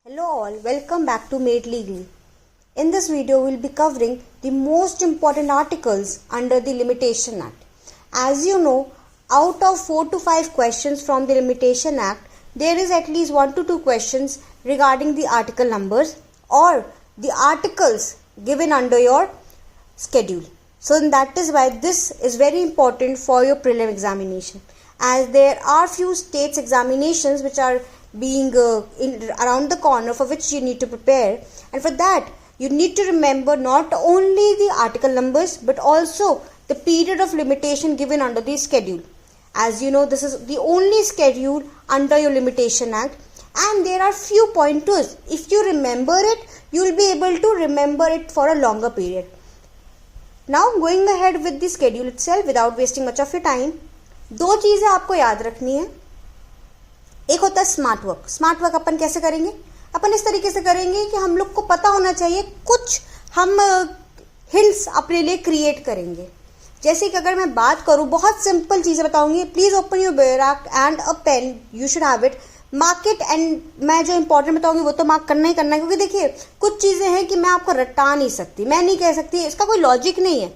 Hello all, welcome back to Made Legal. In this video, we will be covering the most important articles under the Limitation Act. As you know, out of 4 to 5 questions from the Limitation Act, there is at least 1 to 2 questions regarding the article numbers or the articles given under your schedule. So that is why this is very important for your prelim examination, as there are few states examinations which are being around the corner, for which you need to prepare, and for that you need to remember not only the article numbers but also the period of limitation given under the schedule. As you know, this is the only schedule under your Limitation Act, and there are few pointers. If you remember it, you will be able to remember it for a longer period. Now going ahead with the schedule itself without wasting much of your time, दो चीजें आपको याद रखनी है. एक होता है smart work. Smart work अपन कैसे करेंगे? अपन इस तरीके से करेंगे कि हम लोग को पता होना चाहिए, कुछ हम हिंट्स अपने लिए क्रिएट करेंगे. जैसे कि अगर मैं बात करूं, बहुत सिंपल चीजें बताऊंगी. Please open your bare act and a pen, you should have it. Mark it. And मैं जो इंपॉर्टेंट बताऊंगी वो तो मार्क करना ही करना है, क्योंकि देखिए कुछ चीजें हैं कि मैं आपको रटा नहीं सकती, मैं नहीं कह सकती, इसका कोई लॉजिक नहीं है.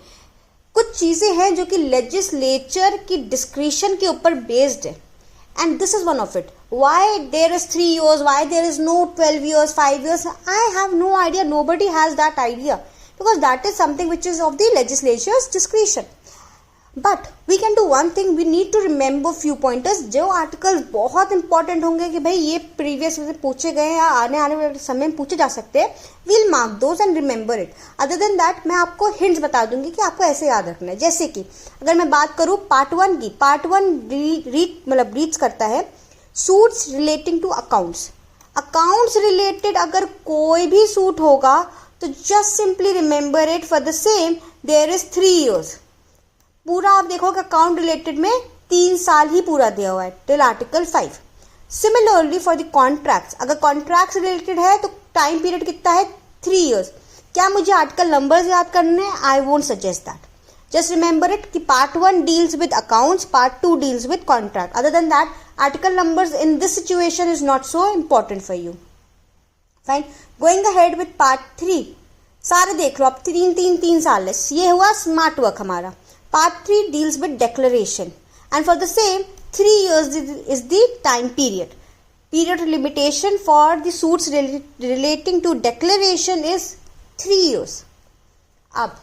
कुछ चीजें हैं जो कि लेजिस्लेचर की डिस्क्रिशन के ऊपर बेस्ड है, and this is one of it. Why there is 3 years, why there is no 12 years, 5 years, I have no idea. Nobody has that idea, because that is something which is of the legislature's discretion. But we can do one thing, we need to remember few pointers. जो articles बहुत important होंगे कि भाई ये previous में पूछे गए या आने वाले समय में पूछे जा सकते हैं, we'll mark those and remember it. Other than that, मैं आपको हिंट्स बता दूंगी कि आपको ऐसे याद रखना है. जैसे कि अगर मैं बात करूं पार्ट 1 की, पार्ट 1 रीड्स करता है suits relating to accounts. Accounts related अगर कोई भी सूट होगा तो just simply remember it. For the same there is 3 years. पूरा आप देखो कि अकाउंट रिलेटेड में 3 साल ही पूरा दिया हुआ है till article 5. Similarly for the contracts, अगर कॉन्ट्रैक्ट्स रिलेटेड है तो टाइम पीरियड कितना है? 3 years. क्या मुझे आर्टिकल नंबर्स याद करने हैं? I won't suggest that. Just remember it कि part 1 deals with accounts, part 2 deals with contract. Other than that, article numbers in this situation is not so important for you. Fine. Going ahead with part 3. सारे देख लो आप, 3 साल है. ये हुआ smart work हमारा. Part 3 deals with declaration, and for the same 3 years is the time period. Period limitation for the suits relating to declaration is 3 years. अब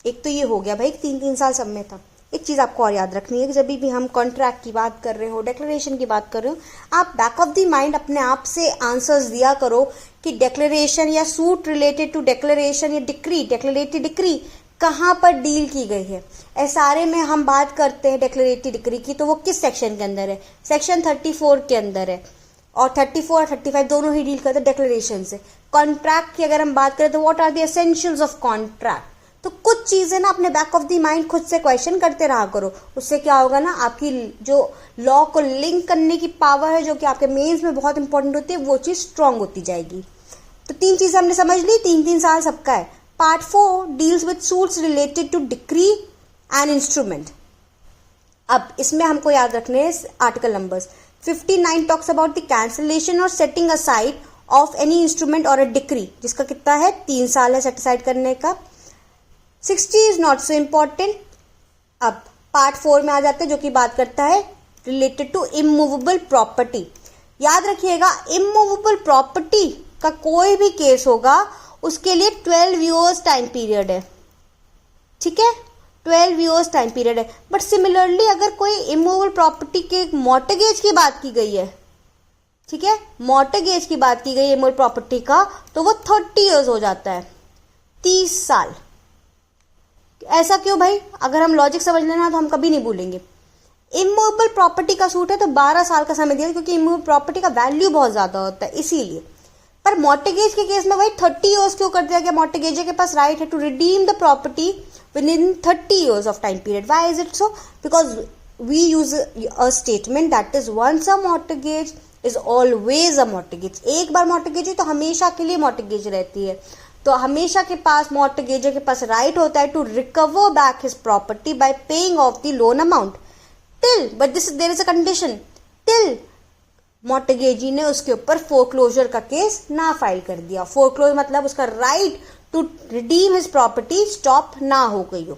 एक तो ये हो गया भाई, 3 साल सब में था. एक चीज आपको और याद रखनी है कि जब भी हम कॉन्ट्रैक्ट की बात कर रहे हो, डेक्लेरेशन की बात कर रहे हो, आप बैक ऑफ द माइंड अपने आप से आंसर्स दिया करो कि डेक्लेरेशन या सूट रिलेटेड टू डेक्लेरेशन या डिक्री, डेक्लेरेटरी डिक्री कहाँ पर डील की गई है. एसआरए में हम बात करते हैं डेक्लेरेटरी डिक्री की, तो वो किस सेक्शन के अंदर है? सेक्शन 34 के अंदर है, और 34 और 35 दोनों ही डील करते हैं डेक्लेरेशन से. कॉन्ट्रैक्ट की अगर हम बात करें तो what are the essentials of contract. तो कुछ चीजें ना अपने बैक ऑफ द माइंड खुद से क्वेश्चन करते रहा करो. उससे क्या होगा ना, आपकी जो लॉ को लिंक करने की पावर है, जो कि आपके मेंस में बहुत इंपॉर्टेंट होती है, वो चीज स्ट्रांग होती जाएगी. तो 3 चीजें हमने समझ ली. 3 साल सबका है. Part 4 deals with suits related to decree and instrument. अब इसमें हमको याद रखने हैं article numbers. 59 talks about the cancellation or setting aside of any instrument or a decree, जिसका कितना है? 3 साल है सेट असाइड करने का. 60 is not so important. अब पार्ट 4 में आ जाते हैं, जो कि बात करता है रिलेटेड टू इमूवेबल प्रॉपर्टी. याद रखिएगा, इमूवेबल प्रॉपर्टी का कोई भी केस होगा उसके लिए 12 years टाइम पीरियड है. ठीक है, 12 years टाइम पीरियड है. बट सिमिलरली अगर कोई इमूवेबल प्रॉपर्टी के मॉर्टगेज की बात की गई है, ठीक है, मॉर्टगेज की बात की गई है इमूवेबल प्रॉपर्टी का, तो वो 30 years हो जाता है, 30 साल. ऐसा क्यों भाई? अगर हम लॉजिक समझ लेना तो हम कभी नहीं भूलेंगे. इमूवेबल प्रॉपर्टी का सूट है तो 12 साल का समय दिया, क्योंकि इमूवेबल प्रॉपर्टी का वैल्यू बहुत ज्यादा होता है, इसीलिए. पर मॉर्टगेज के केस में भाई 30 years क्यों कर दिया गया? मॉर्टगेज के पास राइट है to redeem the property within 30 years of time period. Why is it so? Because we use a statement that is once a mortgage is always a mortgage. एक बार mortgage है तो हमेशा के लिए मॉर्टगेज रहती है. तो हमेशा के पास मॉर्टगेजर के पास राइट होता है to recover back his property by paying off the loan amount till, but this there is a condition, till mortgagee ने उसके ऊपर फोरक्लोजर का केस ना फाइल कर दिया। फोरक्लोज मतलब उसका right to redeem his property stop ना हो गई हो।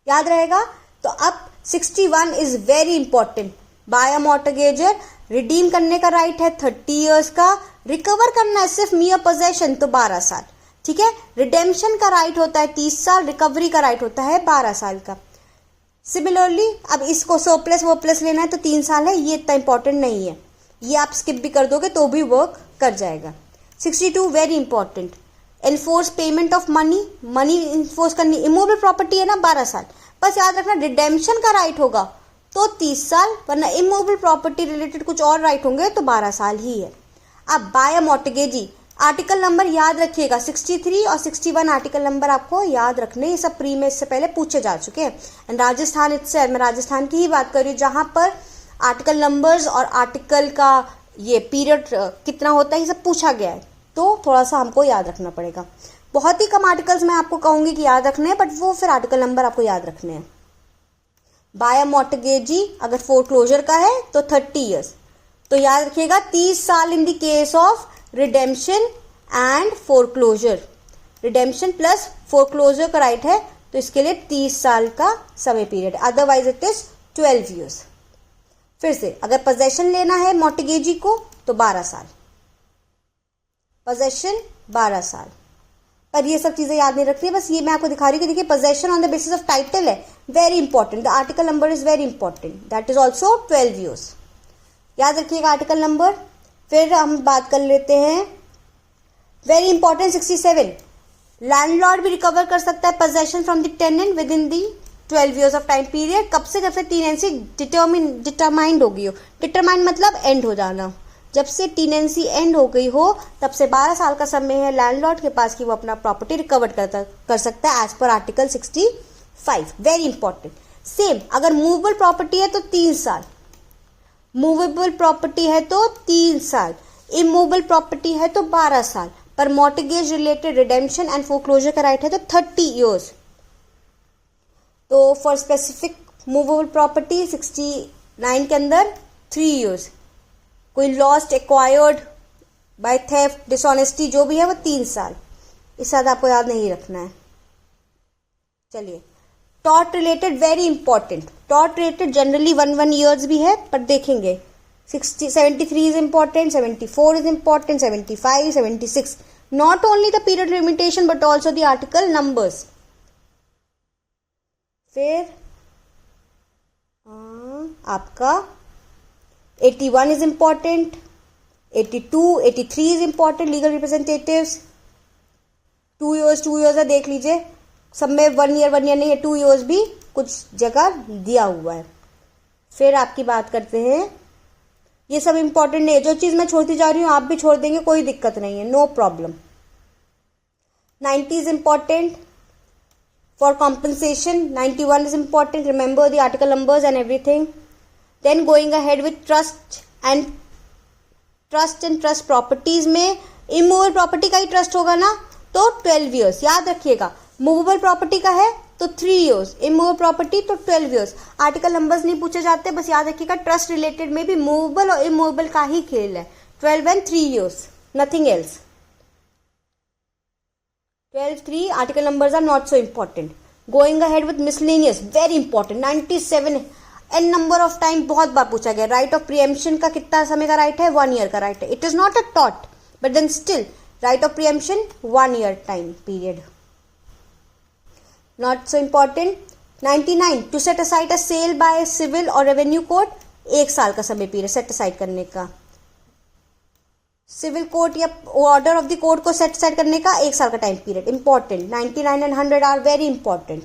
याद रहेगा। तो अब 61 is very important. By a mortgagor redeem करने का राइट है 30 इयर्स का, रिकवर करना है सिर्फ मियर पोजेशन तो 12 साल। ठीक है, रिडेम्पशन का राइट होता है 30 साल, रिकवरी का राइट होता है 12 साल का। सिमिलरली अब इसको सरप्लस वर्प्लस लेना है तो 3 साल है, ये इतना इंपॉर्टेंट नहीं है, ये आप स्किप भी कर दोगे तो भी वर्क कर जाएगा। 62 very important, enforce payment of money, money enforce करनी, इमूवेबल प्रॉपर्टी है ना 12 साल, बस याद रखना रिडेम्पशन का राइट होगा तो 30 साल, वरना इमूवेबल प्रॉपर्टी रिलेटेड कुछ और राइट होंगे तो 12 साल ही है। अब बाय अ मॉर्टगेजी, आर्टिकल नंबर याद रखिएगा 63 और 61 आर्टिकल नंबर आपको याद रखने, ये सब प्री में इससे पहले पूछे जा चुके हैं। एंड राजस्थान मैं राजस्थान की ही बात कर रही हूँ जहां पर आर्टिकल नंबर्स और आर्टिकल का ये पीरियड कितना होता है ये सब पूछा गया है, तो थोड़ा सा हमको याद रखना पड़ेगा। बहुत ही कम आर्टिकल्स मैं आपको कहूंगी कि याद रखने हैं, बट वो फिर आर्टिकल नंबर आपको याद रखने हैं। बाय अ मॉर्टगेजी अगर फोरक्लोजर का है तो 30 इयर्स, तो याद रखिएगा 30 साल in the case of redemption and foreclosure, redemption plus foreclosure का राइट है तो इसके लिए 30 साल का समय period, otherwise it is 12 years. फिर से अगर पोजेशन लेना है मॉर्टगेजी को तो 12 साल, पोजेशन 12 साल। पर ये सब चीजें याद नहीं रखनी, बस ये मैं आपको दिखा रही हूँ कि देखिए possession on the basis of title है, very important, the article number is very important, that is also 12 years. याद रखिएगा आर्टिकल नंबर। फिर हम बात कर लेते हैं वेरी इंपॉर्टेंट 67, लैंडलॉर्ड भी रिकवर कर सकता है possession from the tenant within the 12 years of time period. कब से? जब से टीनेंसी डिटरमाइंड हो गई हो। डिटरमाइंड मतलब एंड हो जाना, जब से टीनेंसी एंड हो गई हो तब से 12 साल का समय है लैंडलॉर्ड के पास कि वो अपना प्रॉपर्टी रिकवर कर सकता है as per article 65, very important. Same अगर मूवेबल प्रॉपर्टी है तो 3 साल, मूवेबल प्रॉपर्टी है तो 3 साल, इमूवेबल प्रॉपर्टी है तो 12 साल, पर mortgage related redemption and foreclosure का राइट है तो 30 इयर्स। तो फॉर स्पेसिफिक मूवेबल प्रॉपर्टी 69 के अंदर 3 इयर्स, कोई lost acquired by theft dishonesty जो भी है वो 3 साल, इस साथ आपको याद नहीं रखना है। चलिए tort related very important, tort related generally 1 years भी है पर देखेंगे 73 is important, 74 is important, 75, 76, not only the period limitation but also the article numbers. फिर आपका 81 is important, 82, 83 is important, legal representatives 2 years है, देख लीजिए सब में 1 ईयर नहीं है, 2 इयर्स भी कुछ जगह दिया हुआ है। फिर आपकी बात करते हैं, ये सब इंपॉर्टेंट नहीं है, जो चीज मैं छोड़ती जा रही हूँ आप भी छोड़ देंगे कोई दिक्कत नहीं है, no problem. 90 is important for compensation, 91 is important, remember the article numbers and everything. Then going ahead with trust and trust properties में इमूवेबल प्रॉपर्टी का ही ट्रस्ट होगा ना तो 12 इयर्स, याद रखिएगा। मूवेबल प्रॉपर्टी का है तो 3 इयर्स, इमूवेबल प्रॉपर्टी तो 12 इयर्स। आर्टिकल नंबर्स नहीं पूछे जाते, बस याद रखिएगा ट्रस्ट रिलेटेड में भी मूवेबल और इमूवेबल का ही खेल है, 12 and 3 years, nothing else. 12, 3 article numbers are not so important. Going ahead with miscellaneous very important, 97 an number of time बहुत बार पूछा गया। राइट ऑफ प्रीएम्पशन का कितना समय का राइट है? 1 ईयर का राइट है। इट इज नॉट अ टॉट but then still right of preemption 1 year time period, not so important. 99 to set aside a sale by civil और रेवेन्यू कोर्ट, 1 साल का समय पीरियड सेट असाइड करने का। सिविल कोर्ट या order of the court को set aside करने का 1 साल का time period, important. 99 and 100 are very important.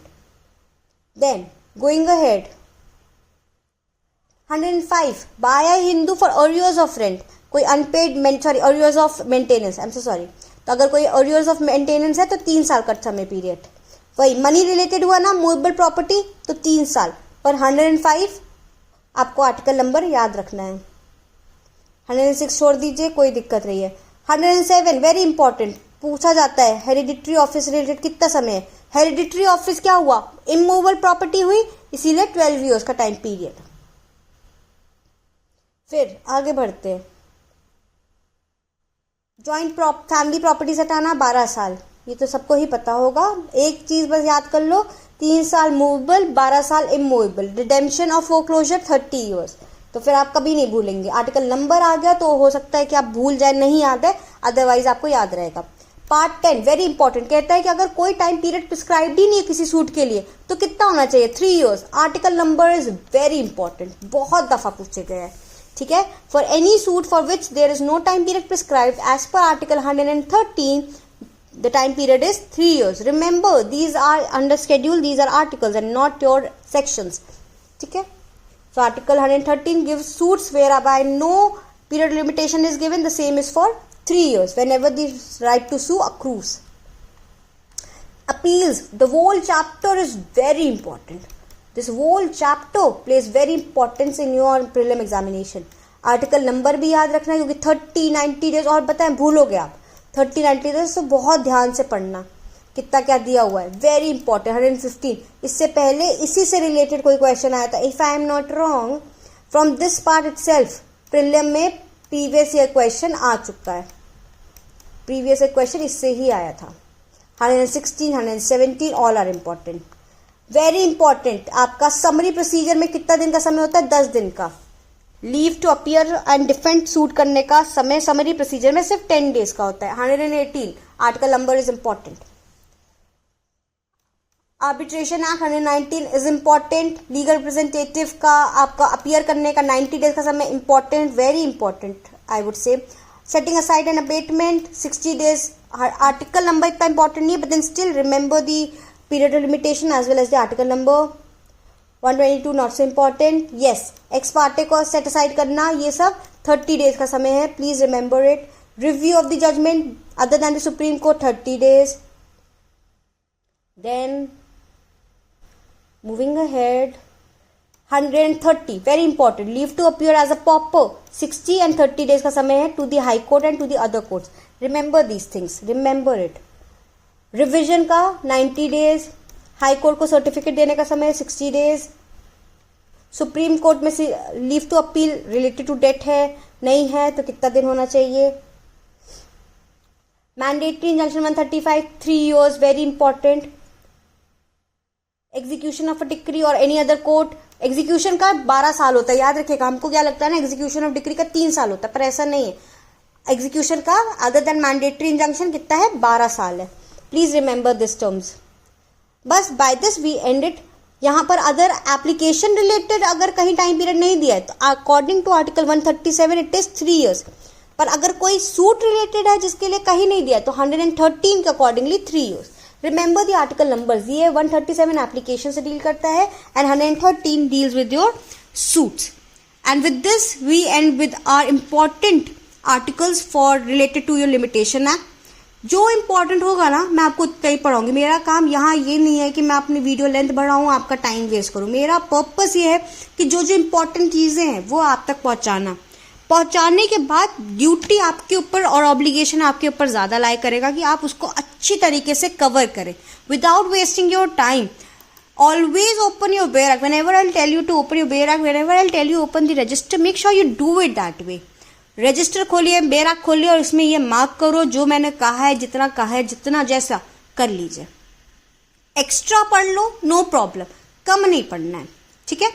Then going ahead 105 bye a Hindu for arrears of rent, कोई unpaid arrears of maintenance, I am so sorry, तो अगर कोई अर्रियर्स ऑफ मेंटेनेंस है तो 3 साल का समय पीरियड। वही मनी रिलेटेड हुआ ना मूवेबल प्रॉपर्टी तो 3 साल, पर 105 आपको आर्टिकल नंबर याद रखना है। 106 छोड़ दीजिए, कोई दिक्कत नहीं है। 107 वेरी इंपॉर्टेंट, पूछा जाता है हेरिडिटरी ऑफिस रिलेटेड कितना समय है। हेरिडिटरी ऑफिस क्या हुआ? इमूवेबल प्रॉपर्टी हुई, इसीलिए 12 इयर्स का टाइम पीरियड। फिर आगे बढ़ते हैं। जॉइंट फैमिली प्रॉपर्टीज हटाना 12 साल, ये तो सबको ही पता होगा। एक चीज बस याद कर लो, 3 साल मूवेबल, 12 साल immovable. Redemption of foreclosure 30 years, तो फिर आप कभी नहीं भूलेंगे। आर्टिकल नंबर आ गया तो हो सकता है कि आप भूल जाए, नहीं याद है, अदरवाइज आपको याद रहेगा। पार्ट 10 वेरी इंपॉर्टेंट, कहता है कि अगर कोई टाइम पीरियड प्रिस्क्राइब्ड ही नहीं है किसी सूट के लिए तो कितना होना चाहिए, 3 years. Article number is very important, बहुत दफा पूछे गए हैं, ठीक है। For any suit for which there is no time period prescribed as per article 113, the time period is 3 years. Remember, these are under schedule, these are articles and not your sections, ठीक है। So article 113 gives suits whereby no period limitation is given, the same is for 3 years whenever the right to sue accrues. Appeals, the whole chapter is very important. This whole chapter plays very importance in your prelim examination. Article number भी याद रखना, क्योंकि 30-90 days, और बताएं भूलोगे आप 30-90 days, तो बहुत ध्यान से पढ़ना कितना क्या दिया हुआ है, वेरी इंपॉर्टेंट। 115, इससे पहले इसी से रिलेटेड कोई क्वेश्चन आया था, if I am not wrong, from this part itself prelim में प्रीवियस ईयर क्वेश्चन आ चुका है, प्रीवियस ईयर क्वेश्चन इससे ही आया था। 116, 117 all are important, very important. आपका समरी प्रोसीजर में कितना दिन का समय होता है, 10 दिन का। Leave to appear and defend suit करने का समय समरी प्रोसीजर में सिर्फ 10 डेज का होता है। 118 article number is important. Arbitration act 119 is important. Legal representative का आपका अपीयर करने का 90 डेज का समय important, very important I would say. Setting aside and abatement 60 days, article number इतना इंपॉर्टेंट नहीं है, but then still remember the period limitation as well as the article number. 122 not so important. Yes, ex parte को set aside करना, ये सब 30 days का समय है, please remember it. Review of the judgment other than the supreme court 30 days. Then moving ahead 130 very important, leave to appear as a pauper 60 and 30 days का समय है to the high court and to the other courts. Remember these things, remember it. Revision का 90 days, high court को certificate देने का समय 60 days. Supreme court में से leave to appeal related to date है, नहीं है तो कितना दिन होना चाहिए। Mandatory injunction 135 3 years, very important. Execution of a decree और एनी अदर कोर्ट, एग्जीक्यूशन का 12 साल होता है, याद रखिएगा। हमको क्या लगता है ना, एग्जीक्यूशन ऑफ डिक्री का 3 साल होता है, पर ऐसा नहीं है। एग्जीक्यूशन का अदर देन मैंडेटरी इंजंक्शन कितना है, 12 साल है। Please remember this terms. बस by this we end it. यहाँ पर अदर एप्लीकेशन रिलेटेड अगर कहीं टाइम पीरियड नहीं दिया है तो according to article 137 it is 3 years, पर अगर कोई सूट रिलेटेड है जिसके लिए कहीं नहीं दिया है तो 113 के accordingly 3 years। Remember the article numbers, ये 137 एप्लीकेशन से डील करता है and 113 deals with your suits. And with this we end with our important articles for related to your limitation act. जो इंपॉर्टेंट होगा ना मैं आपको उतना ही पढ़ाऊंगी। मेरा काम यहाँ ये नहीं है कि मैं अपनी वीडियो लेंथ बढ़ाऊँ, आपका टाइम वेस्ट करूँ। मेरा पर्पस ये है कि जो जो इंपॉर्टेंट चीज़ें हैं वो आप तक पहुँचाने के बाद ड्यूटी आपके ऊपर और ऑब्लिगेशन आपके ऊपर ज़्यादा लाई करेगा कि आप उसको अच्छी तरीके से कवर करें without wasting your time. Always open your Bayer Act. Whenever I'll tell you to open your Bayer Act, whenever I'll tell you open the register, make sure you do it that way. Register खोलिए, bare act खोलिए और इसमें ये mark करो जो मैंने कहा है, जितना जैसा कर लीजिए। एक्स्ट्रा पढ़ लो, नो प्रॉब्लम, कम नहीं पढ़ना है, ठीक है।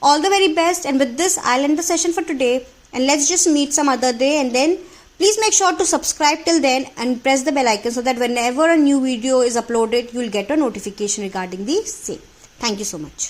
All the very best and with this I end the session for today and let's just meet some other day and then please make sure to subscribe till then and press the bell icon so that whenever a new video is uploaded you will get a notification regarding the same. Thank you so much.